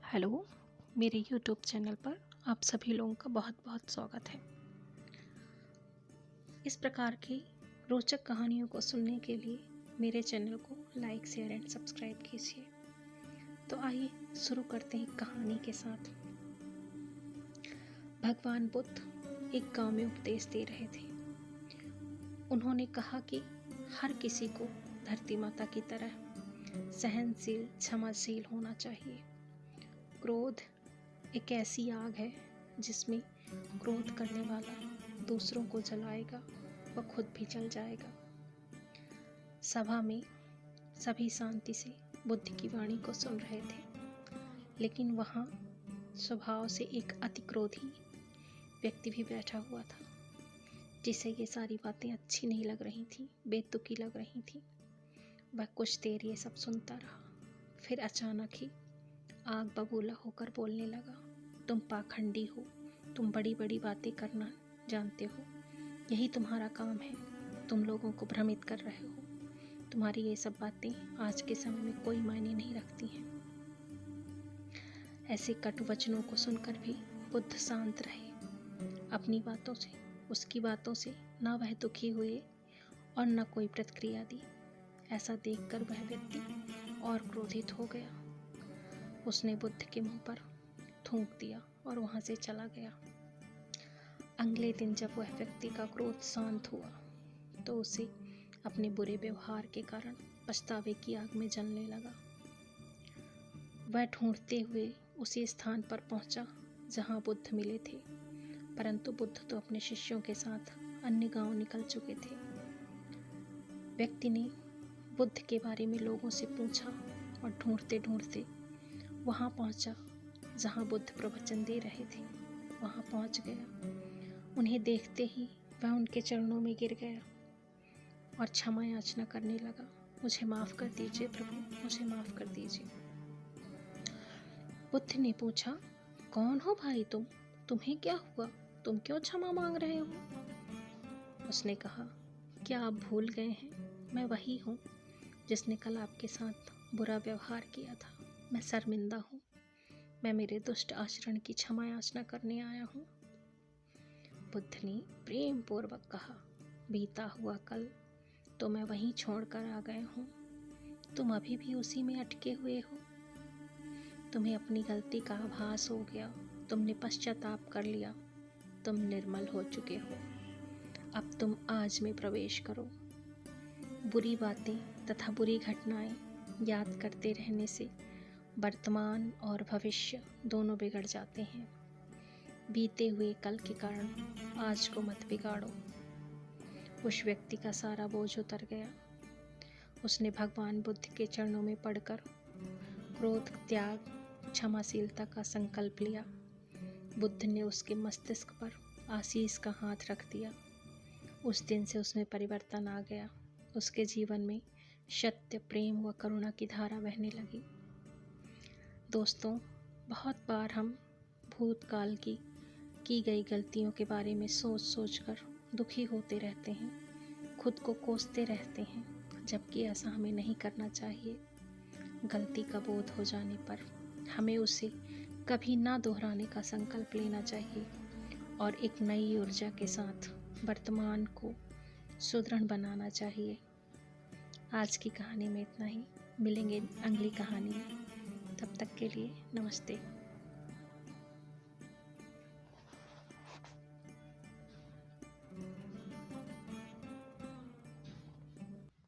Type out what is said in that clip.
Hello, मेरे YouTube channel पर आप सभी लोगों का बहुत बहुत स्वागत है। इस प्रकार की रोचक कहानियों को सुनने के लिए मेरे चैनल को लाइक, शेयर एंड सब्सक्राइब कीजिए। तो आइए शुरू करते हैं कहानी के साथ। भगवान बुद्ध एक गांव में उपदेश दे रहे थे। उन्होंने कहा कि हर किसी को धरती माता की तरह सहनशील, क्षमाशील होना चाहिए। क्रोध एक ऐसी आग है जिसमें क्रोध करने वाला दूसरों को जलाएगा व खुद भी जल जाएगा। सभा में सभी शांति से बुद्ध की वाणी को सुन रहे थे, लेकिन वहाँ स्वभाव से एक अति क्रोधी व्यक्ति भी बैठा हुआ था, जिसे ये सारी बातें अच्छी नहीं लग रही थी, बेतुकी लग रही थी। वह कुछ देर ये सब सुनता रहा, फिर अचानक ही आग बबूला होकर बोलने लगा, तुम पाखंडी हो, तुम बड़ी बड़ी बातें करना जानते हो, यही तुम्हारा काम है, तुम लोगों को भ्रमित कर रहे हो, तुम्हारी ये सब बातें आज के समय में कोई मायने नहीं रखती हैं। ऐसे कटु वचनों को सुनकर भी बुद्ध शांत रहे। अपनी बातों से, उसकी बातों से न वह दुखी हुए और न कोई प्रतिक्रिया दी। ऐसा देखकर वह व्यक्ति और क्रोधित हो गया। उसने बुद्ध के मुंह पर थूक दिया और वहां से चला गया। अगले दिन जब वह व्यक्ति का क्रोध शांत हुआ तो उसे अपने बुरे व्यवहार के कारण पछतावे की आग में जलने लगा। वह ढूंढते हुए उसी स्थान पर पहुंचा जहां बुद्ध मिले थे, परंतु बुद्ध तो अपने शिष्यों के साथ अन्य गांव निकल चुके थे। व्यक्ति ने बुद्ध के बारे में लोगों से पूछा और ढूंढते ढूंढते वहाँ पहुँचा जहाँ बुद्ध प्रवचन दे रहे थे। वहाँ पहुँच गया। उन्हें देखते ही वह उनके चरणों में गिर गया और क्षमा याचना करने लगा, मुझे माफ़ कर दीजिए प्रभु, मुझे माफ़ कर दीजिए। बुद्ध ने पूछा, कौन हो भाई तुम? तुम्हें क्या हुआ? तुम क्यों क्षमा मांग रहे हो? उसने कहा, क्या आप भूल गए हैं? मैं वही हूँ जिसने कल आपके साथ बुरा व्यवहार किया था। मैं शर्मिंदा हूँ। मैं मेरे दुष्ट आचरण की क्षमा याचना करने आया हूँ। बुद्ध ने प्रेम पूर्वक कहा, बीता हुआ कल तो मैं वहीं छोड़कर आ गया हूँ। तुम अभी भी उसी में अटके हुए हो। तुम्हें अपनी गलती का आभास हो गया, तुमने पश्चाताप कर लिया, तुम निर्मल हो चुके हो। अब तुम आज में प्रवेश करो। बुरी बातें तथा बुरी घटनाएं याद करते रहने से वर्तमान और भविष्य दोनों बिगड़ जाते हैं। बीते हुए कल के कारण आज को मत बिगाड़ो। उस व्यक्ति का सारा बोझ उतर गया। उसने भगवान बुद्ध के चरणों में पड़कर क्रोध त्याग, क्षमाशीलता का संकल्प लिया। बुद्ध ने उसके मस्तिष्क पर आशीष का हाथ रख दिया। उस दिन से उसमें परिवर्तन आ गया। उसके जीवन में सत्य, प्रेम व करुणा की धारा बहने लगी। दोस्तों, बहुत बार हम भूतकाल की गई गलतियों के बारे में सोच सोच कर दुखी होते रहते हैं, खुद को कोसते रहते हैं, जबकि ऐसा हमें नहीं करना चाहिए। गलती का बोध हो जाने पर हमें उसे कभी ना दोहराने का संकल्प लेना चाहिए और एक नई ऊर्जा के साथ वर्तमान को सुदृढ़ बनाना चाहिए। आज की कहानी में इतना ही। मिलेंगे अगली कहानी में। तब तक के लिए नमस्ते।